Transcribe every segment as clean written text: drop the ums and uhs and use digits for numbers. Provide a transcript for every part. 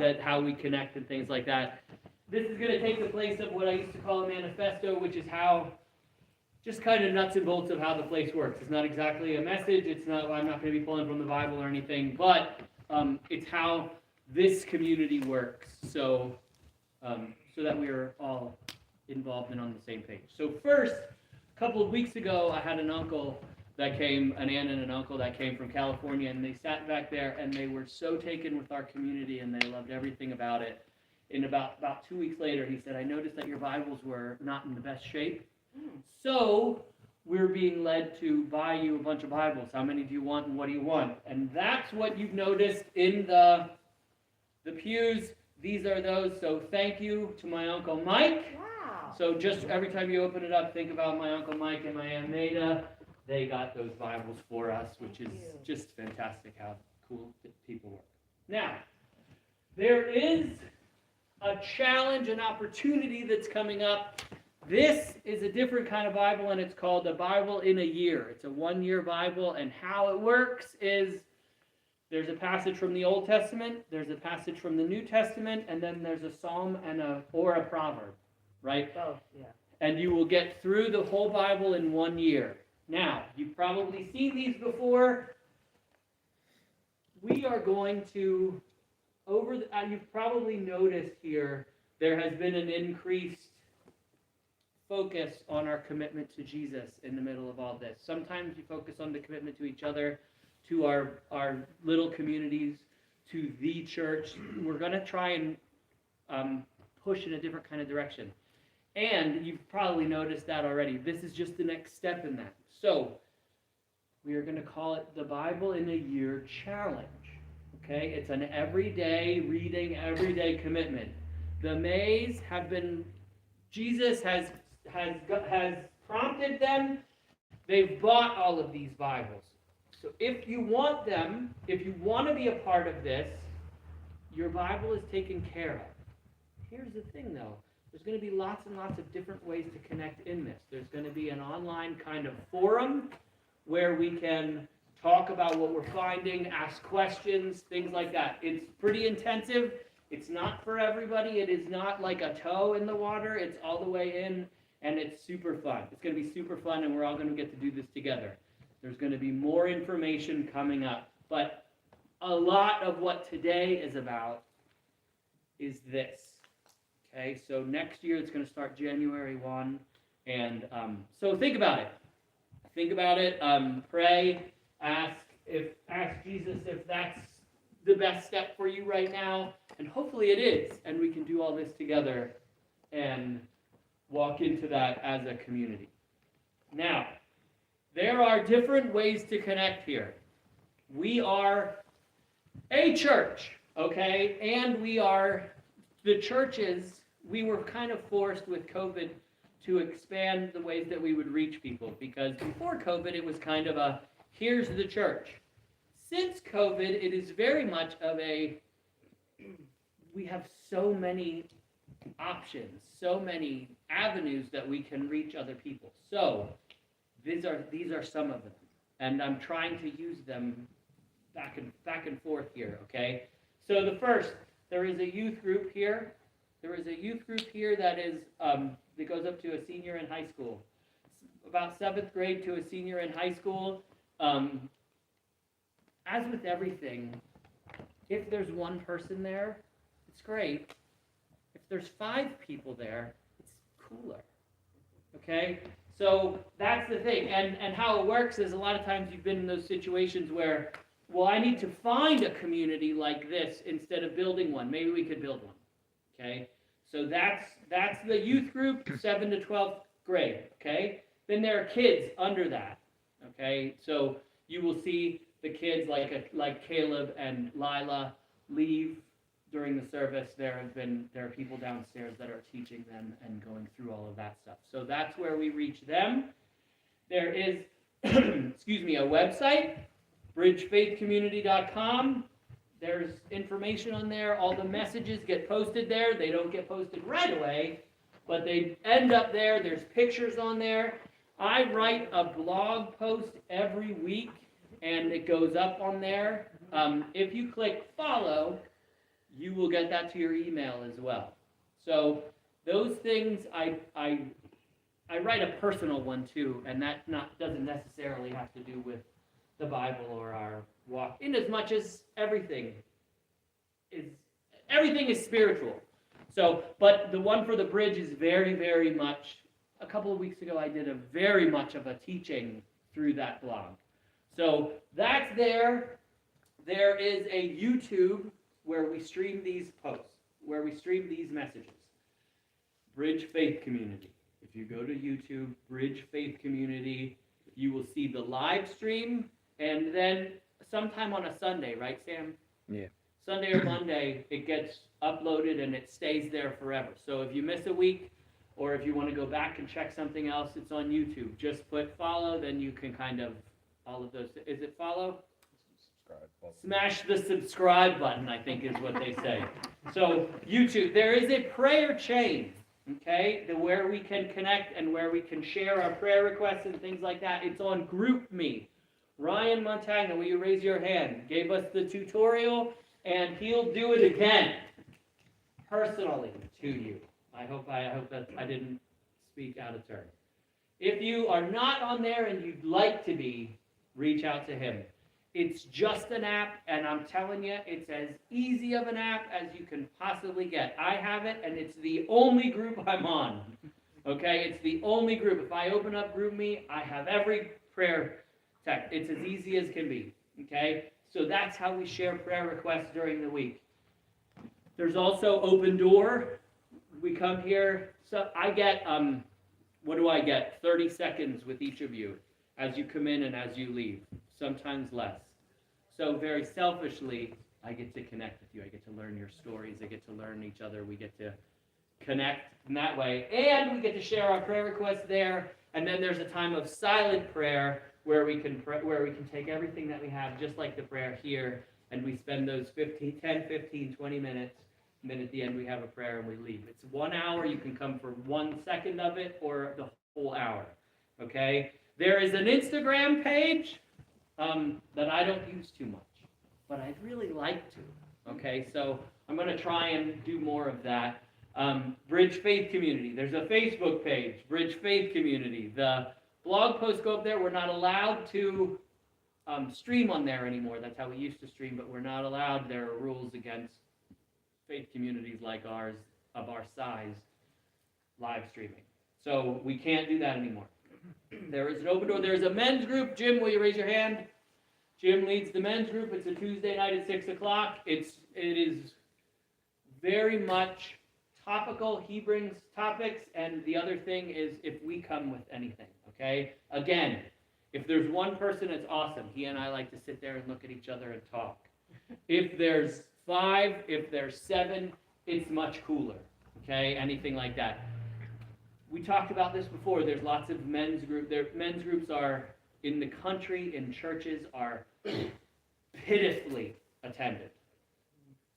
that how we connect and things like that. This is going to take the place of what I used to call a manifesto, which is how, just kind of nuts and bolts of how the place works. It's not exactly a message. It's not. I'm not going to be pulling from the Bible or anything, but it's how this community works. So that we are all involved and on the same page. So first, a couple of weeks ago, I had an uncle that came, an aunt and an uncle that came from California, and they sat back there, and they were so taken with our community, and they loved everything about it. And about 2 weeks later, he said, I noticed that your Bibles were not in the best shape, so we're being led to buy you a bunch of Bibles. How many do you want, and what do you want? And that's what you've noticed in the pews. These are those, so thank you to my Uncle Mike. Wow. So just every time you open it up, think about my Uncle Mike and my Aunt Maida. They got those Bibles for us, which is just fantastic how cool people work. Now, there is a challenge, an opportunity that's coming up. This is a different kind of Bible, and it's called the Bible in a Year. It's a one-year Bible, and how it works is there's a passage from the Old Testament, there's a passage from the New Testament, and then there's a psalm and a proverb, right? Both, yeah. And you will get through the whole Bible in 1 year. Now, you've probably seen these before. We are going to, you've probably noticed here, there has been an increased focus on our commitment to Jesus in the middle of all this. Sometimes you focus on the commitment to each other, to our little communities, to the church. We're going to try and push in a different kind of direction. And you've probably noticed that already. This is just the next step in that. So, we are going to call it the Bible in a Year Challenge. Okay? It's an everyday reading, everyday commitment. The Mays have been, Jesus has prompted them. They've bought all of these Bibles. So if you want them, if you want to be a part of this, your Bible is taken care of. Here's the thing, though. There's going to be lots and lots of different ways to connect in this. There's going to be an online kind of forum where we can talk about what we're finding, ask questions, things like that. It's pretty intensive. It's not for everybody. It is not like a toe in the water. It's all the way in, and it's super fun. It's going to be super fun, and we're all going to get to do this together. There's going to be more information coming up. But a lot of what today is about is this. Okay, so next year it's going to start January 1. And so think about it. Think about it. Pray. Ask Jesus if that's the best step for you right now. And hopefully it is. And we can do all this together and walk into that as a community. Now, there are different ways to connect here. We are a church, okay? And we are the churches. We were kind of forced with COVID to expand the ways that we would reach people, because before COVID it was kind of a, here's the church. Since COVID, it is very much of a, we have so many options, so many avenues that we can reach other people. So these are some of them, and I'm trying to use them back and forth here, okay? So the first, there is a youth group here. There is a youth group here that is that goes up to a senior in high school. It's about 7th grade to a senior in high school. As with everything, if there's one person there, it's great. If there's 5 people there, it's cooler. Okay? So that's the thing. And how it works is a lot of times you've been in those situations where, well, I need to find a community like this instead of building one. Maybe we could build one. Okay? So that's the youth group, 7th to 12th grade. Okay? Then there are kids under that. Okay? So you will see the kids like Caleb and Lila leave during the service. There are people downstairs that are teaching them and going through all of that stuff. So that's where we reach them. There is, a website, bridgefaithcommunity.com. There's information on there. All the messages get posted there. They don't get posted right away, but they end up there. There's pictures on there. I write a blog post every week, and it goes up on there. If you click follow, you will get that to your email as well. So those things, I write a personal one too, and that doesn't necessarily have to do with the Bible or our walk, in as much as everything is spiritual. So, but the one for the bridge is very, very much, a couple of weeks ago I did a very much of a teaching through that blog. So that's there. There is a YouTube where we stream these posts, where we stream these messages. Bridge Faith Community. If you go to YouTube, Bridge Faith Community, you will see the live stream, and then sometime on a Sunday, right, Sam? Yeah. Sunday or Monday, it gets uploaded and it stays there forever. So if you miss a week, or if you want to go back and check something else, it's on YouTube. Just put follow, then you can kind of, all of those, is it follow? Subscribe. Smash the subscribe button, I think is what they say. So YouTube, there is a prayer chain, okay, where we can connect and where we can share our prayer requests and things like that. It's on GroupMe. Ryan Montagna, will you raise your hand? Gave us the tutorial, and he'll do it again, personally to you. I hope that I didn't speak out of turn. If you are not on there and you'd like to be, reach out to him. It's just an app, and I'm telling you, it's as easy of an app as you can possibly get. I have it, and it's the only group I'm on. Okay, it's the only group. If I open up GroupMe, I have every prayer text. It's as easy as can be. Okay, so that's how we share prayer requests during the week. There's also Open Door. We come here, so I get, what do I get? 30 seconds with each of you as you come in and as you leave, sometimes less. So very selfishly, I get to connect with you. I get to learn your stories. I get to learn each other. We get to connect in that way. And we get to share our prayer requests there. And then there's a time of silent prayer where we can take everything that we have, just like the prayer here, and we spend those 10, 15, 20 minutes. And then at the end, we have a prayer and we leave. It's 1 hour. You can come for 1 second of it or the whole hour. Okay? There is an Instagram page that I don't use too much, but I'd really like to. Okay? So I'm going to try and do more of that. Bridge Faith Community. There's a Facebook page, Bridge Faith Community. The blog posts go up there. We're not allowed to stream on there anymore. That's how we used to stream, but we're not allowed. There are rules against faith communities like ours, of our size, live streaming. So we can't do that anymore. There is an Open Door. There's a men's group. Jim, will you raise your hand? Jim leads the men's group. It's a Tuesday night at 6 o'clock. It is very much topical. He brings topics, and the other thing is if we come with anything, okay? Again, if there's one person, it's awesome. He and I like to sit there and look at each other and talk. If there's 5, if there's 7, it's much cooler, okay? Anything like that. We talked about this before. There's lots of men's groups. Men's groups are, in the country, in churches, are pitifully attended.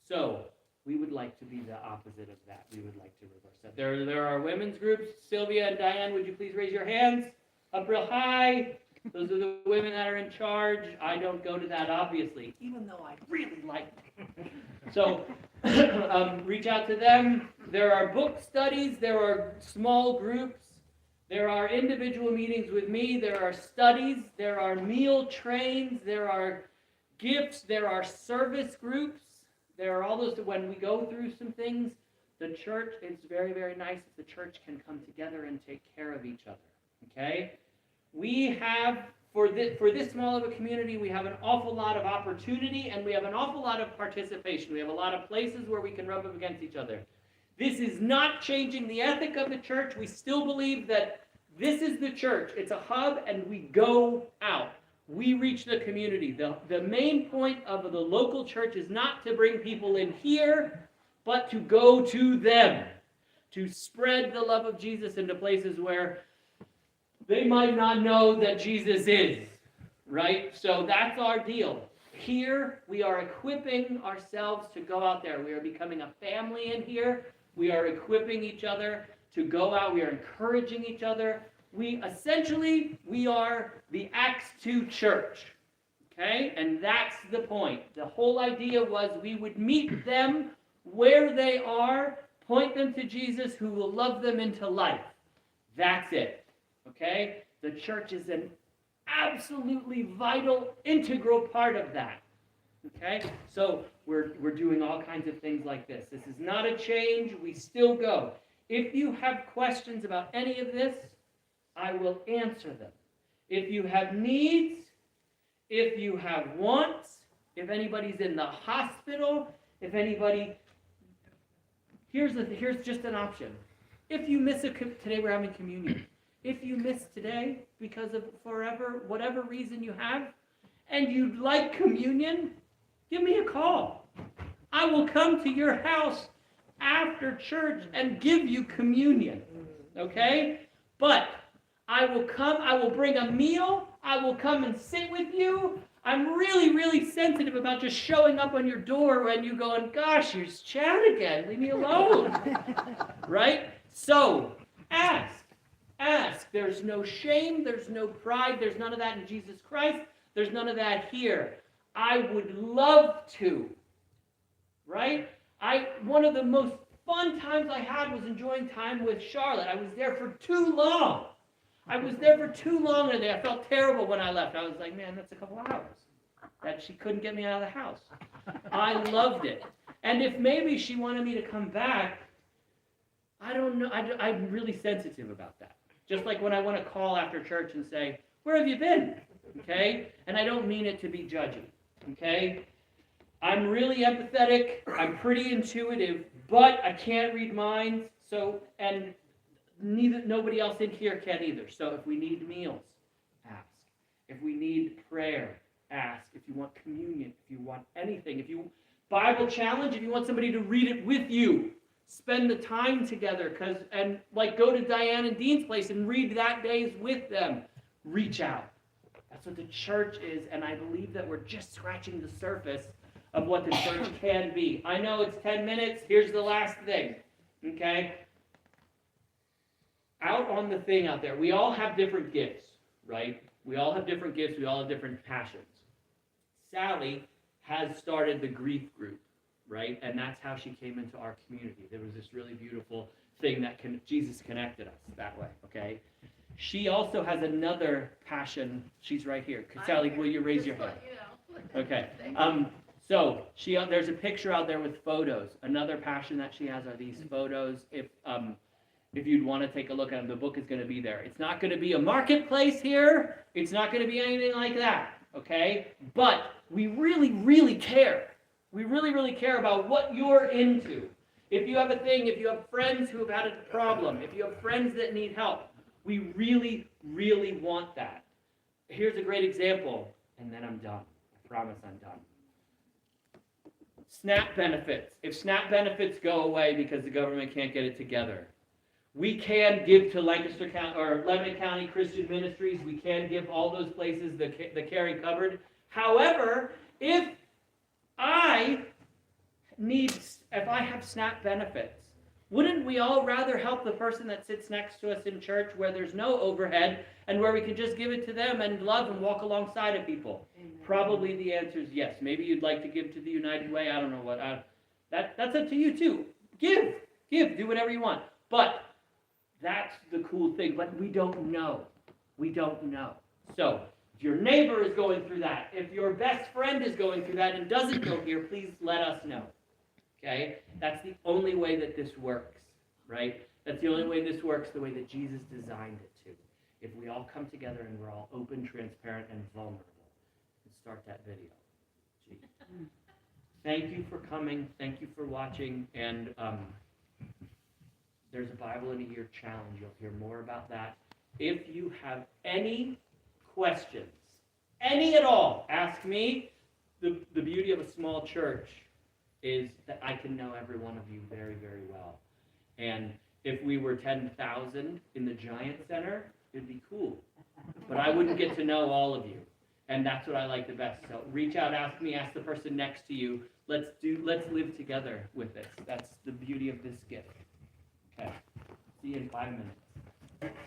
So we would like to be the opposite of that. We would like to reverse that. There are women's groups. Sylvia and Diane, would you please raise your hands? Up real high. Those are the women that are in charge. I don't go to that, obviously, even though I really like it. So reach out to them. There are book studies. There are small groups. There are individual meetings with me. There are studies. There are meal trains. There are gifts. There are service groups. There are all those. When we go through some things, the church, it's very, very nice if the church can come together and take care of each other. Okay? We have, for this small of a community, we have an awful lot of opportunity and we have an awful lot of participation. We have a lot of places where we can rub up against each other. This is not changing the ethic of the church. We still believe that this is the church. It's a hub and we go out. We reach the community. The main point of the local church is not to bring people in here, but to go to them, to spread the love of Jesus into places where they might not know that Jesus is, right? So that's our deal. Here, we are equipping ourselves to go out there. We are becoming a family in here. We are equipping each other to go out. We are encouraging each other. We are the Acts 2 church, okay? And that's the point. The whole idea was we would meet them where they are, point them to Jesus who will love them into life. That's it. Okay? The church is an absolutely vital, integral part of that. Okay? So we're doing all kinds of things like this. This is not a change. We still go. If you have questions about any of this, I will answer them. If you have needs, if you have wants, if anybody's in the hospital, if anybody... Here's just an option. If you miss today we're having communion. If you miss today because of whatever reason you have, and you'd like communion, give me a call. I will come to your house after church and give you communion. Okay? But I will come, I will bring a meal, I will come and sit with you. I'm really, really sensitive about just showing up on your door when you going, gosh, here's Chad again, leave me alone. Right? So, ask. There's no shame, there's no pride, there's none of that in Jesus Christ, there's none of that here. I would love to. Right? One of the most fun times I had was enjoying time with Charlotte. I was there for too long. And I felt terrible when I left. I was like, man, that's a couple hours that she couldn't get me out of the house. I loved it. And if maybe she wanted me to come back, I don't know. I'm really sensitive about that. Just like when I want to call after church and say, where have you been? Okay? And I don't mean it to be judgy. Okay? I'm really empathetic. I'm pretty intuitive, but I can't read minds. And nobody else in here can either. So if we need meals, ask. If we need prayer, ask. If you want communion, if you want anything, if you Bible challenge, if you want somebody to read it with you, spend the time together, go to Diane and Dean's place and read that days with them. Reach out. That's what the church is, and I believe that we're just scratching the surface of what the church can be. I know it's 10 minutes. Here's the last thing. Okay? Out on the thing out there, we all have different gifts, right? We all have different gifts. We all have different passions. Sally has started the grief group, right? And that's how she came into our community. There was this really beautiful thing that Jesus connected us that way, okay? She also has another passion. She's right here. Sally, will you raise your hand? Okay. So there's a picture out there with photos. Another passion that she has are these photos. If you'd want to take a look at them, the book is going to be there. It's not going to be a marketplace here. It's not going to be anything like that, okay? But we really, really care. We really, really care about what you're into. If you have a thing, if you have friends who have had a problem, if you have friends that need help, we really, really want that. Here's a great example, and then I'm done. I promise I'm done. SNAP benefits. If SNAP benefits go away because the government can't get it together, we can give to Lancaster County or Lebanon County Christian Ministries. We can give all those places the carry covered. However, if I have SNAP benefits, wouldn't we all rather help the person that sits next to us in church where there's no overhead and where we can just give it to them and love and walk alongside of people? Amen. Probably the answer is yes. Maybe you'd like to give to the United Way. I don't know what. That's up to you too. Give, do whatever you want. But that's the cool thing. But we don't know. So if your neighbor is going through that, if your best friend is going through that and doesn't go here, please let us know. Okay? That's the only way that this works, right? That's the only way this works, the way that Jesus designed it to. If we all come together and we're all open, transparent, and vulnerable. Let's start that video. Gee. Thank you for coming. Thank you for watching. And there's a Bible in a Year challenge. You'll hear more about that. If you have any questions, any at all, ask me. The beauty of a small church is that I can know every one of you very, very well. And if we were 10,000 in the Giant Center, it'd be cool. But I wouldn't get to know all of you. And that's what I like the best. So reach out, ask me, ask the person next to you. Let's live together with this. That's the beauty of this gift. Okay. See you in 5 minutes.